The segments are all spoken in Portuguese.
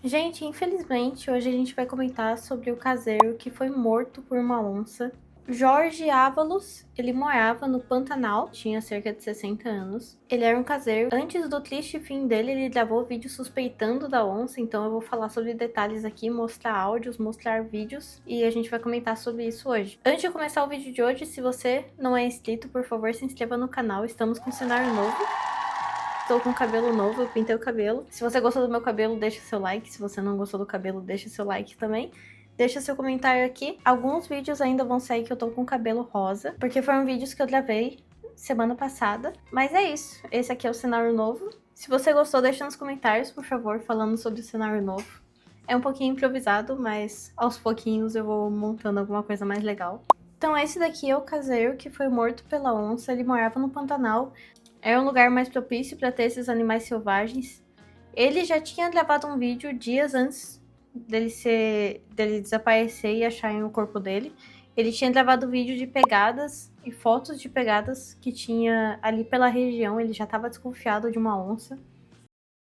Gente, infelizmente, hoje a gente vai comentar sobre o caseiro que foi morto por uma onça. Jorge Ávalos, ele morava no Pantanal, tinha cerca de 60 anos. Ele era um caseiro. Antes do triste fim dele, ele gravou vídeo suspeitando da onça, então eu vou falar sobre detalhes aqui, mostrar áudios, mostrar vídeos, e a gente vai comentar sobre isso hoje. Antes de começar o vídeo de hoje, se você não é inscrito, por favor, se inscreva no canal, estamos com um cenário novo. Estou com cabelo novo, eu pintei o cabelo. Se você gostou do meu cabelo, deixa seu like. Se você não gostou do cabelo, deixa seu like também. Deixa seu comentário aqui. Alguns vídeos ainda vão sair que eu tô com cabelo rosa, porque foram vídeos que eu gravei semana passada. Mas é isso, esse aqui é o cenário novo. Se você gostou, deixa nos comentários, por favor, falando sobre o cenário novo. É um pouquinho improvisado, mas aos pouquinhos eu vou montando alguma coisa mais legal. Então esse daqui é o caseiro que foi morto pela onça. Ele morava no Pantanal. Era um lugar mais propício para ter esses animais selvagens. Ele já tinha gravado um vídeo dias antes dele desaparecer e acharem o corpo dele. Ele tinha gravado vídeo de pegadas e fotos de pegadas que tinha ali pela região. Ele já estava desconfiado de uma onça.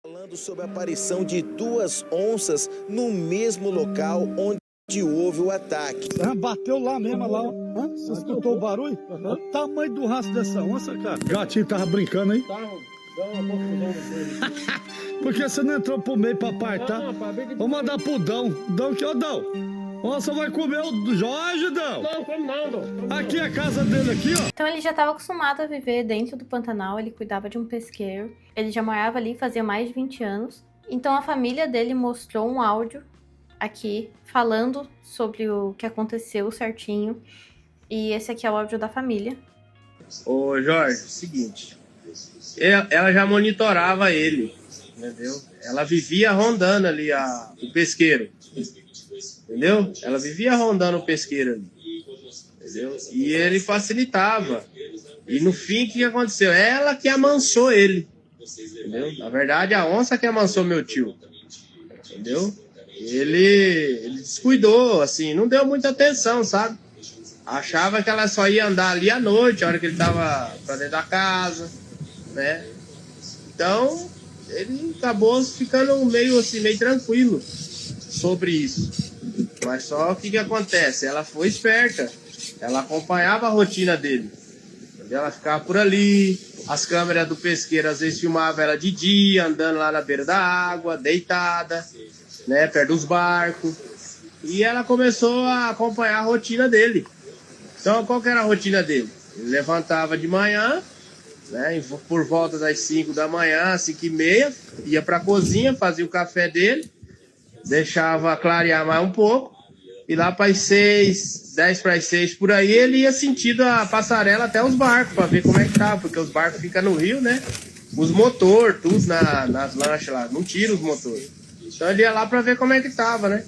Falando sobre a aparição de duas onças no mesmo local onde houve o ataque. Bateu lá mesmo, lá, ó. Você escutou o barulho? Olha o tamanho do rastro dessa onça, cara. O gatinho tava brincando aí? Tava, dá uma confusão. Por que você não entrou pro meio pra apartar? Vamos mandar pro Dão. Dão que, ó, Dão. Onça vai comer o Jorge, Dão. Não, como não. Aqui é a casa dele, aqui, ó. Então ele já estava acostumado a viver dentro do Pantanal, ele cuidava de um pesqueiro. Ele já morava ali fazia mais de 20 anos. Então a família dele mostrou um áudio aqui falando sobre o que aconteceu certinho. E esse aqui é o áudio da família. Ô Jorge, seguinte, ela já monitorava ele, entendeu? Ela vivia rondando ali o pesqueiro, entendeu? Ela vivia rondando o pesqueiro ali, entendeu? E ele facilitava. E no fim, o que aconteceu? Ela que amansou ele, entendeu? Na verdade, a onça que amansou meu tio, entendeu? Ele descuidou, assim, não deu muita atenção, sabe? Achava que ela só ia andar ali à noite, a hora que ele tava pra dentro da casa, né? Então, ele acabou ficando meio assim, meio tranquilo sobre isso. Mas só o que acontece? Ela foi esperta, ela acompanhava a rotina dele. Ela ficava por ali, as câmeras do pesqueiro às vezes filmavam ela de dia, andando lá na beira da água, deitada, né, perto dos barcos. E ela começou a acompanhar a rotina dele. Então, qual que era a rotina dele? Ele levantava de manhã, né, por volta das 5 da manhã, 5h30, ia para a cozinha, fazia o café dele, deixava clarear mais um pouco, e lá para as 6, 10 para as 6, por aí, ele ia sentindo a passarela até os barcos, para ver como é que tava, porque os barcos ficam no rio, né? Os motores, tudo nas lanchas lá, não tira os motores. Então ele ia lá para ver como é que tava, né?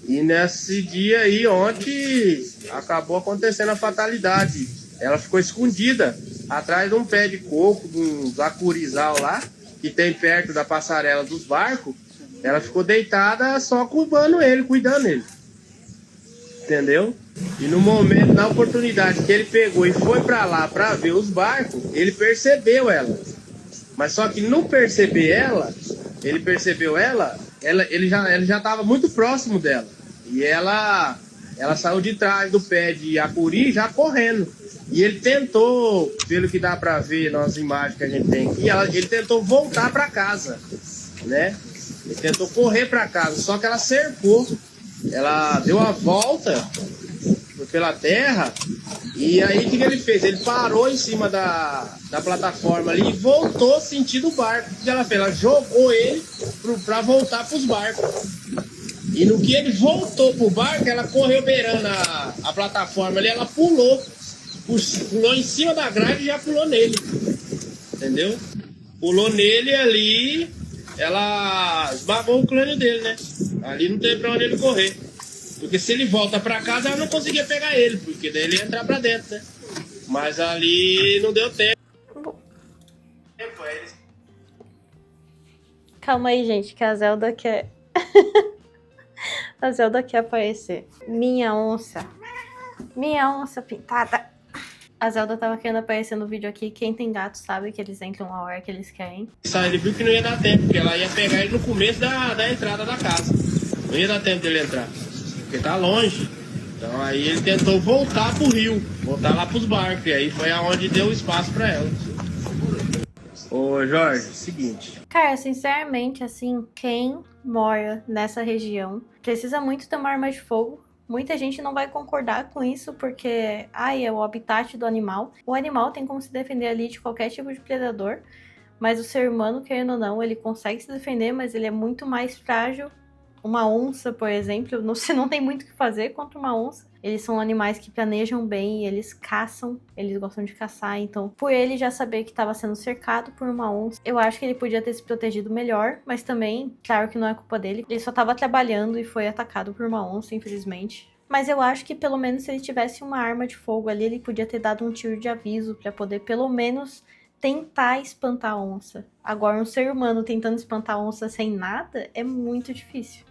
E nesse dia aí, ontem, acabou acontecendo a fatalidade. Ela ficou escondida atrás de um pé de coco, de um acurizal lá, que tem perto da passarela dos barcos. Ela ficou deitada só cuidando ele. Entendeu? E no momento, na oportunidade que ele pegou e foi pra lá pra ver os barcos, ele percebeu ela. Mas só que no perceber ela, ele já estava muito próximo dela. E ela saiu de trás do pé de acuri já correndo. E ele tentou, pelo que dá para ver nas imagens que a gente tem aqui, ele tentou voltar para casa, né? Ele tentou correr para casa, só que ela cercou. Ela deu a volta pela terra. E aí o que ele fez? Ele parou em cima da plataforma ali e voltou sentindo o barco. O que ela fez? Ela jogou ele para voltar para os barcos. E no que ele voltou pro barco, ela correu beirando a plataforma ali, ela pulou em cima da grade e já pulou nele. Entendeu? Pulou nele ali, ela esmagou o crânio dele, né? Ali não tem pra onde ele correr. Porque se ele volta pra casa, ela não conseguia pegar ele, porque daí ele ia entrar pra dentro, né? Mas ali não deu tempo. Calma aí, gente, que a Zelda quer... A Zelda quer aparecer. Minha onça pintada. A Zelda tava querendo aparecer no vídeo aqui. Quem tem gato sabe que eles entram a hora que eles querem. Ele viu que não ia dar tempo, porque ela ia pegar ele no começo da entrada da casa. Não ia dar tempo dele entrar, porque tá longe. Então aí ele tentou voltar pro rio, voltar lá pros barcos, e aí foi aonde deu espaço pra ela. Ô Jorge, seguinte. Cara, sinceramente, assim, quem mora nessa região precisa muito ter uma arma de fogo. Muita gente não vai concordar com isso porque, é o habitat do animal. O animal tem como se defender ali de qualquer tipo de predador, mas o ser humano, querendo ou não, ele consegue se defender, mas ele é muito mais frágil. Uma onça, por exemplo, você não tem muito o que fazer contra uma onça. Eles são animais que planejam bem, eles caçam, eles gostam de caçar, então por ele já saber que estava sendo cercado por uma onça, eu acho que ele podia ter se protegido melhor, mas também, claro que não é culpa dele, ele só estava trabalhando e foi atacado por uma onça, infelizmente. Mas eu acho que pelo menos se ele tivesse uma arma de fogo ali, ele podia ter dado um tiro de aviso para poder pelo menos tentar espantar a onça. Agora, um ser humano tentando espantar a onça sem nada é muito difícil.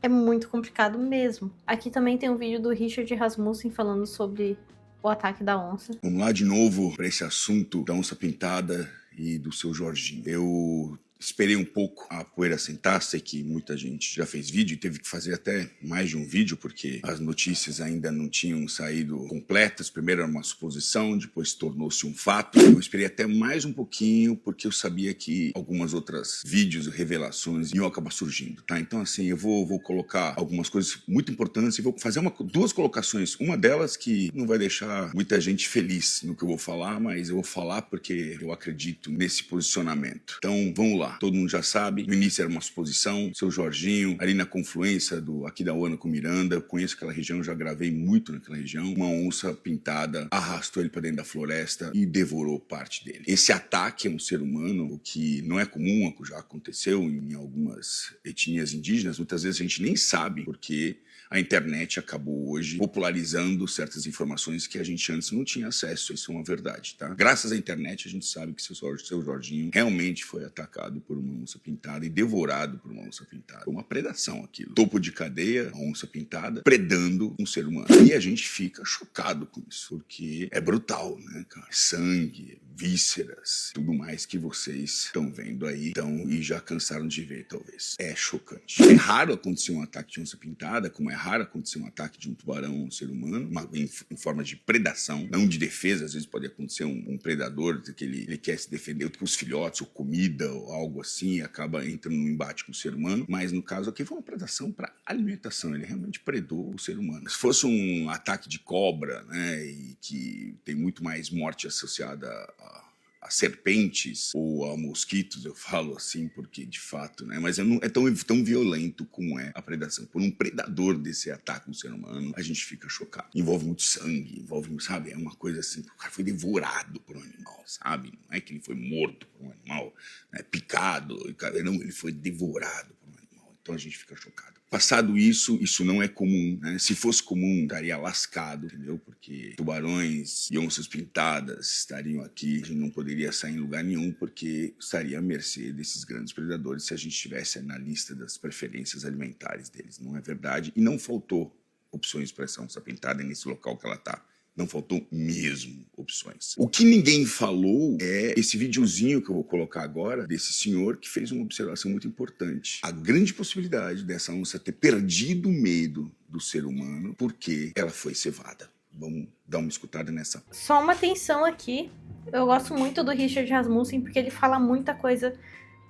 É muito complicado mesmo. Aqui também tem um vídeo do Richard Rasmussen falando sobre o ataque da onça. Vamos lá de novo para esse assunto da onça pintada e do seu Jorginho. Eu esperei um pouco a poeira sentar, sei que muita gente já fez vídeo e teve que fazer até mais de um vídeo porque as notícias ainda não tinham saído completas. Primeiro era uma suposição, depois tornou-se um fato. Eu esperei até mais um pouquinho porque eu sabia que algumas outras vídeos e revelações iam acabar surgindo, tá? Então assim, eu vou colocar algumas coisas muito importantes e vou fazer duas colocações. Uma delas que não vai deixar muita gente feliz no que eu vou falar, mas eu vou falar porque eu acredito nesse posicionamento. Então vamos lá. Todo mundo já sabe, no início era uma suposição, seu Jorginho, ali na confluência do Aquidauana com Miranda, eu conheço aquela região, já gravei muito naquela região, uma onça pintada arrastou ele para dentro da floresta e devorou parte dele. Esse ataque a um ser humano, o que não é comum, já aconteceu em algumas etnias indígenas, muitas vezes a gente nem sabe porque a internet acabou hoje popularizando certas informações que a gente antes não tinha acesso. Isso é uma verdade, tá? Graças à internet a gente sabe que seu Jorginho realmente foi atacado por uma onça pintada e devorado por uma onça pintada. Foi uma predação aquilo. Topo de cadeia, a onça pintada, predando um ser humano. E a gente fica chocado com isso, porque é brutal, né, cara? Sangue, vísceras, tudo mais que vocês estão vendo aí, e já cansaram de ver, talvez. É chocante. É raro acontecer um ataque de onça pintada, como é raro acontecer um ataque de um tubarão a um ser humano, em forma de predação, não de defesa. Às vezes pode acontecer um predador que ele quer se defender, os filhotes, ou comida, ou algo assim, e acaba entrando num embate com o ser humano. Mas no caso aqui foi uma predação para alimentação, ele realmente predou o ser humano. Se fosse um ataque de cobra, né, e que tem muito mais morte associada a serpentes ou a mosquitos, eu falo assim porque de fato, né? Mas é tão violento como é a predação. Por um predador desse ataque no ser humano, a gente fica chocado. Envolve muito sangue, sabe? É uma coisa assim, o cara foi devorado por um animal, sabe? Não é que ele foi morto por um animal, né, picado, não, ele foi devorado por um animal. Então a gente fica chocado. Passado isso não é comum, né? Se fosse comum, estaria lascado, entendeu? Porque tubarões e onças pintadas estariam aqui, a gente não poderia sair em lugar nenhum, porque estaria à mercê desses grandes predadores se a gente estivesse na lista das preferências alimentares deles. Não é verdade? E não faltou opções para essa onça pintada nesse local que ela está. Não faltou mesmo opções. O que ninguém falou é esse videozinho que eu vou colocar agora desse senhor que fez uma observação muito importante. A grande possibilidade dessa onça ter perdido o medo do ser humano porque ela foi cevada. Vamos dar uma escutada nessa. Só uma atenção aqui. Eu gosto muito do Richard Rasmussen porque ele fala muita coisa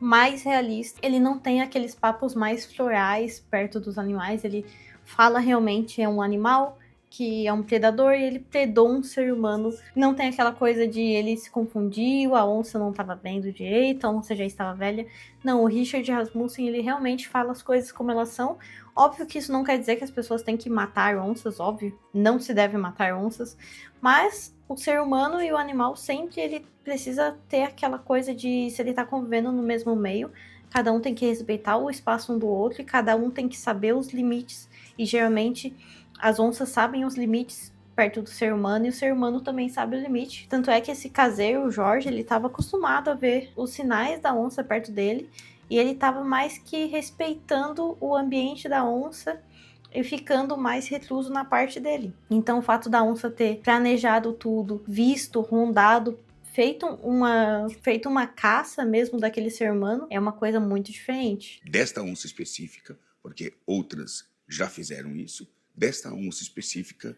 mais realista. Ele não tem aqueles papos mais florais perto dos animais. Ele fala realmente é um animal que é um predador e ele predou um ser humano. Não tem aquela coisa de ele se confundiu, a onça não estava vendo direito, a onça já estava velha. Não, o Richard Rasmussen, ele realmente fala as coisas como elas são. Óbvio que isso não quer dizer que as pessoas têm que matar onças, óbvio, não se deve matar onças, mas o ser humano e o animal sempre ele precisa ter aquela coisa de, se ele está convivendo no mesmo meio, cada um tem que respeitar o espaço um do outro e cada um tem que saber os limites. E geralmente as onças sabem os limites perto do ser humano e o ser humano também sabe o limite. Tanto é que esse caseiro, o Jorge, ele estava acostumado a ver os sinais da onça perto dele e ele estava mais que respeitando o ambiente da onça. e ficando mais recluso na parte dele. Então o fato da onça ter planejado tudo, visto, rondado, feito uma caça mesmo daquele ser humano, é uma coisa muito diferente. Desta onça específica, porque outras já fizeram isso, desta onça específica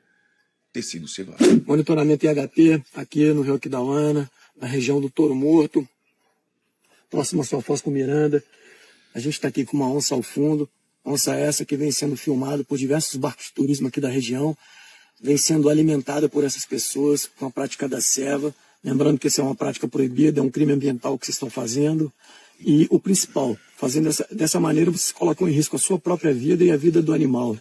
ter sido cevada. Monitoramento IHT aqui no Rio Aquidauana, na região do Touro Morto, próximo a São Foz com Miranda. A gente está aqui com uma onça ao fundo, onça essa que vem sendo filmada por diversos barcos de turismo aqui da região, vem sendo alimentada por essas pessoas com a prática da ceva. Lembrando que isso é uma prática proibida, é um crime ambiental que vocês estão fazendo. E o principal, fazendo dessa maneira, vocês colocam em risco a sua própria vida e a vida do animal.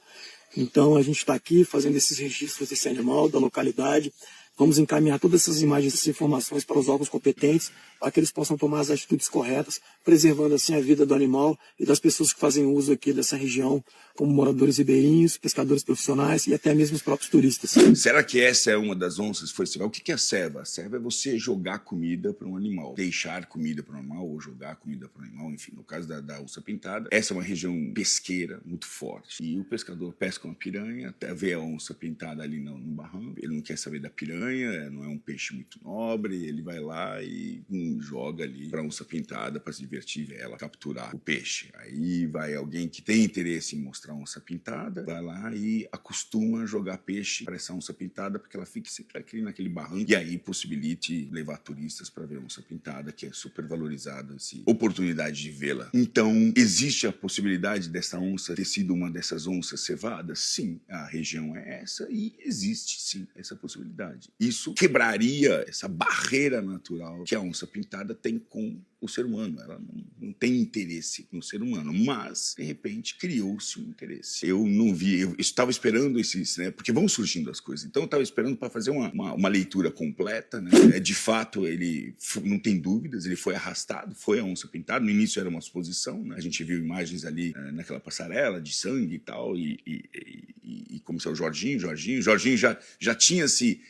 Então a gente está aqui fazendo esses registros desse animal, da localidade. Vamos encaminhar todas essas imagens, essas informações para os órgãos competentes, para que eles possam tomar as atitudes corretas, preservando assim a vida do animal e das pessoas que fazem uso aqui dessa região, como moradores ribeirinhos, pescadores profissionais e até mesmo os próprios turistas. Será que essa é uma das onças que foi cevada? O que é a ceva? A ceva é você jogar comida para um animal, deixar comida para um animal ou jogar comida para um animal, enfim, no caso da onça pintada. Essa é uma região pesqueira muito forte e o pescador pesca uma piranha, até vê a onça pintada ali no barranco, ele não quer saber da piranha, não é um peixe muito nobre, ele vai lá e joga ali para onça pintada para se divertir, ver ela capturar o peixe. Aí vai alguém que tem interesse em mostrar a onça pintada, vai lá e acostuma jogar peixe para essa onça pintada porque ela fique sempre aqui naquele barranco e aí possibilite levar turistas para ver a onça pintada, que é super valorizada essa oportunidade de vê-la. Então, existe a possibilidade dessa onça ter sido uma dessas onças cevadas? Sim, a região é essa e existe sim essa possibilidade. Isso quebraria essa barreira natural que a onça pintada tem com o ser humano. Ela não tem interesse no ser humano, mas, de repente, criou-se um interesse. Eu não vi, eu estava esperando esses, né, porque vão surgindo as coisas. Então, eu estava esperando para fazer uma leitura completa, né? De fato, ele, não tem dúvidas, ele foi arrastado, foi a onça pintada. No início era uma suposição, né? A gente viu imagens ali naquela passarela de sangue e tal, e começou o Jorginho já tinha-se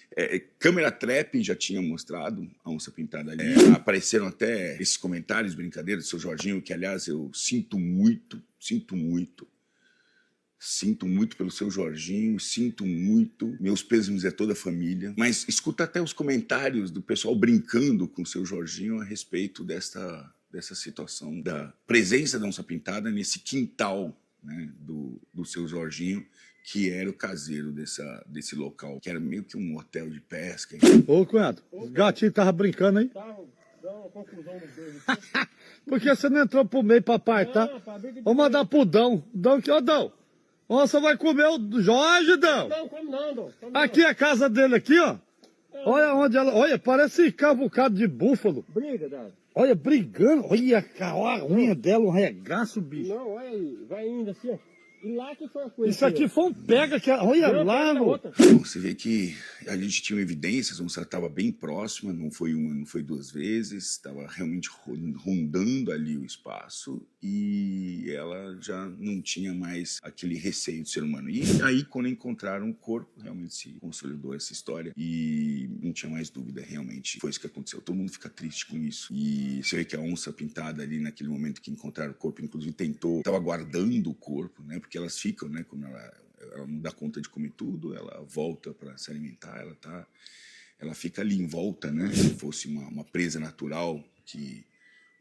câmera trap já tinha mostrado a onça pintada ali. Apareceram até esses comentários, brincadeiras do seu Jorginho, que aliás eu sinto muito pelo seu Jorginho, sinto muito, meus pêsames é toda a família, mas escuta até os comentários do pessoal brincando com o seu Jorginho a respeito dessa situação da presença da onça pintada nesse quintal, né, do seu Jorginho, que era o caseiro desse local, que era meio que um hotel de pesca. Ô, cunhado, o gatinho tava brincando aí? Tava dando uma confusão nos dois. Por que você não entrou pro meio pra apartar? Vou mandar pro Dão. Dão que, ó, Dão. Onça vai comer o Jorge, Dão. Não, como não, Dão. Aqui é a casa dele aqui, ó. Olha onde ela... Olha, parece cavucado de búfalo. Briga, Dado. Olha, brigando. Olha a unha dela, um regaço, bicho. Não, olha aí. Vai indo assim, ó. E lá que foi a coisa. Isso aqui foi um pega que... Olha lá, no... Bom, você vê que a gente tinha evidências, a onça estava bem próxima, não foi uma, não foi duas vezes, estava realmente rondando ali o espaço e ela já não tinha mais aquele receio do ser humano. E aí, quando encontraram o corpo, realmente se consolidou essa história e não tinha mais dúvida, realmente foi isso que aconteceu. Todo mundo fica triste com isso. E você vê que a onça pintada ali, naquele momento que encontraram o corpo, inclusive estava guardando o corpo, né? Porque elas ficam, né? Quando ela não dá conta de comer tudo, ela volta para se alimentar, ela fica ali em volta, né? Se fosse uma presa natural, que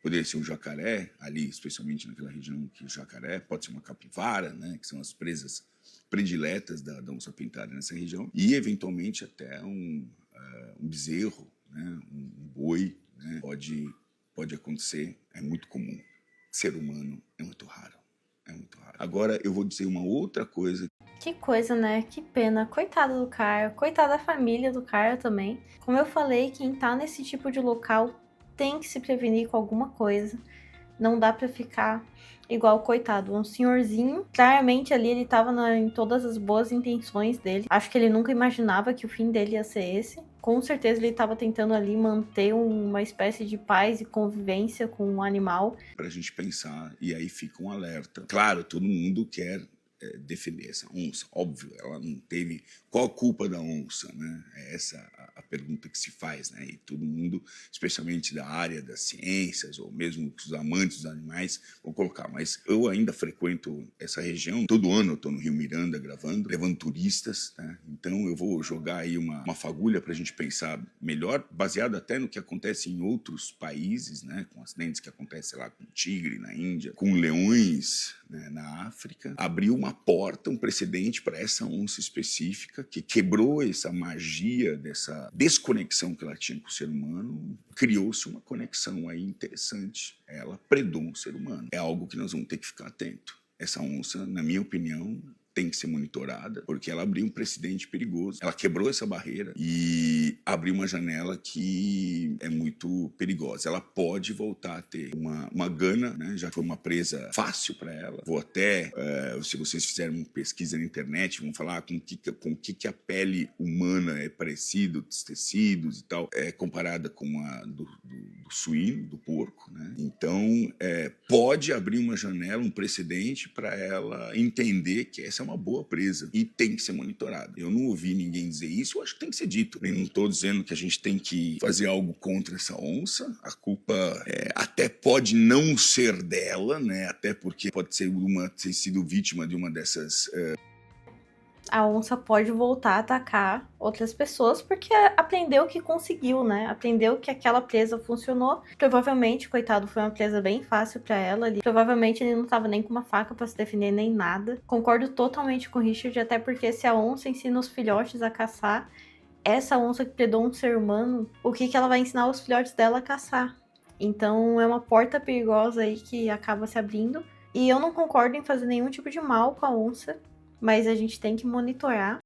poderia ser um jacaré, ali, especialmente naquela região que o jacaré, pode ser uma capivara, né? Que são as presas prediletas da onça pintada nessa região, e eventualmente até um bezerro, né? Um boi, né? Pode acontecer, é muito comum. Ser humano é muito raro. É muito raro. Agora eu vou dizer uma outra coisa. Que coisa, né? Que pena. Coitado do Caio. Coitada da família do Caio também. Como eu falei, quem tá nesse tipo de local tem que se prevenir com alguma coisa. Não dá pra ficar igual, coitado. Um senhorzinho, claramente ali ele tava em todas as boas intenções dele. Acho que ele nunca imaginava que o fim dele ia ser esse. Com certeza ele estava tentando ali manter uma espécie de paz e convivência com o animal. Pra gente pensar, e aí fica um alerta. Claro, todo mundo quer defender essa onça, óbvio, ela não teve... Qual a culpa da onça, né? É essa a pergunta que se faz, né? E todo mundo, especialmente da área das ciências, ou mesmo os amantes dos animais, vão colocar. Mas eu ainda frequento essa região. Todo ano eu estou no Rio Miranda gravando, levando turistas, né? Então eu vou jogar aí uma fagulha para a gente pensar melhor, baseado até no que acontece em outros países, né? Com acidentes que acontecem lá com tigre na Índia, com leões, né, na África. Abriu uma porta, um precedente para essa onça específica, que quebrou essa magia dessa desconexão que ela tinha com o ser humano. Criou-se uma conexão aí interessante. Ela predou um ser humano. É algo que nós vamos ter que ficar atento. Essa onça, na minha opinião, tem que ser monitorada, porque ela abriu um precedente perigoso. Ela quebrou essa barreira e abriu uma janela que é muito perigosa. Ela pode voltar a ter uma gana, né? Já foi uma presa fácil para ela. Vou até, se vocês fizerem uma pesquisa na internet, vão falar com que a pele humana é parecida, os tecidos e tal, comparada com a do suíno, do porco, né? Então, pode abrir uma janela, um precedente para ela entender que essa é uma boa presa e tem que ser monitorada. Eu não ouvi ninguém dizer isso, eu acho que tem que ser dito. Eu não estou dizendo que a gente tem que fazer algo contra essa onça. A culpa até pode não ser dela, né? Até porque pode ser ter sido vítima de uma dessas... A onça pode voltar a atacar outras pessoas porque aprendeu que conseguiu, né? Aprendeu que aquela presa funcionou. Provavelmente, coitado, foi uma presa bem fácil pra ela. Provavelmente ele não tava nem com uma faca pra se defender, nem nada. Concordo totalmente com o Richard, até porque se a onça ensina os filhotes a caçar, essa onça que predou um ser humano, o que ela vai ensinar os filhotes dela a caçar? Então é uma porta perigosa aí que acaba se abrindo. E eu não concordo em fazer nenhum tipo de mal com a onça, mas a gente tem que monitorar.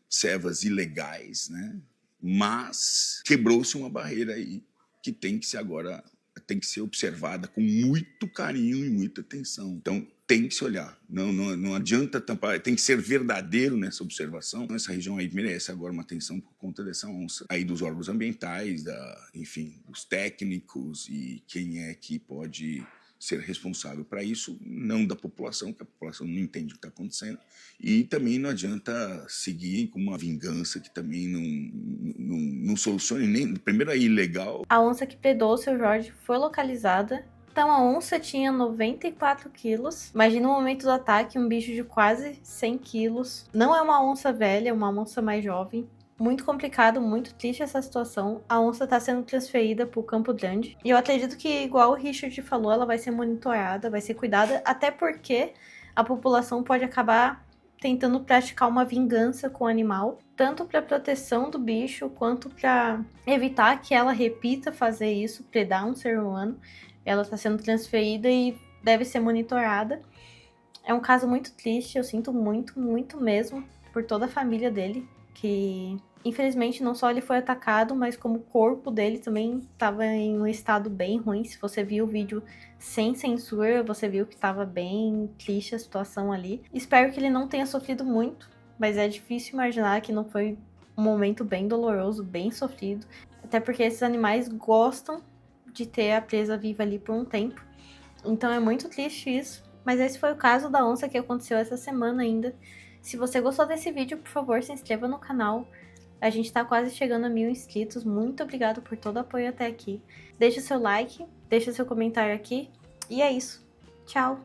Cevas ilegais, né? Mas quebrou-se uma barreira aí que tem que ser observada com muito carinho e muita atenção. Então tem que se olhar, não adianta tampar, tem que ser verdadeiro nessa observação. Essa região aí merece agora uma atenção por conta dessa onça, aí dos órgãos ambientais, enfim, dos técnicos e quem é que pode ser responsável para isso, não da população, que a população não entende o que está acontecendo, e também não adianta seguir com uma vingança que também não solucione nem, primeiro é ilegal. A onça que predou o seu Jorge foi localizada. Então a onça tinha 94 quilos. Imagina o momento do ataque, um bicho de quase 100 quilos. Não é uma onça velha, é uma onça mais jovem. Muito complicado, muito triste essa situação. A onça está sendo transferida para o Campo Grande. E eu acredito que, igual o Richard falou, ela vai ser monitorada, vai ser cuidada, até porque a população pode acabar tentando praticar uma vingança com o animal, tanto para proteção do bicho, quanto para evitar que ela repita fazer isso, predar um ser humano. Ela está sendo transferida e deve ser monitorada. É um caso muito triste, eu sinto muito, muito mesmo por toda a família dele, que infelizmente não só ele foi atacado, mas como o corpo dele também estava em um estado bem ruim. Se você viu o vídeo sem censura, você viu que estava bem triste a situação ali. Espero que ele não tenha sofrido muito, mas é difícil imaginar que não foi um momento bem doloroso, bem sofrido, até porque esses animais gostam de ter a presa viva ali por um tempo. Então é muito triste isso, mas esse foi o caso da onça que aconteceu essa semana ainda. Se você gostou desse vídeo, por favor, se inscreva no canal. A gente tá quase chegando a 1000 inscritos. Muito obrigado por todo o apoio até aqui. Deixa seu like, deixa seu comentário aqui. E é isso. Tchau!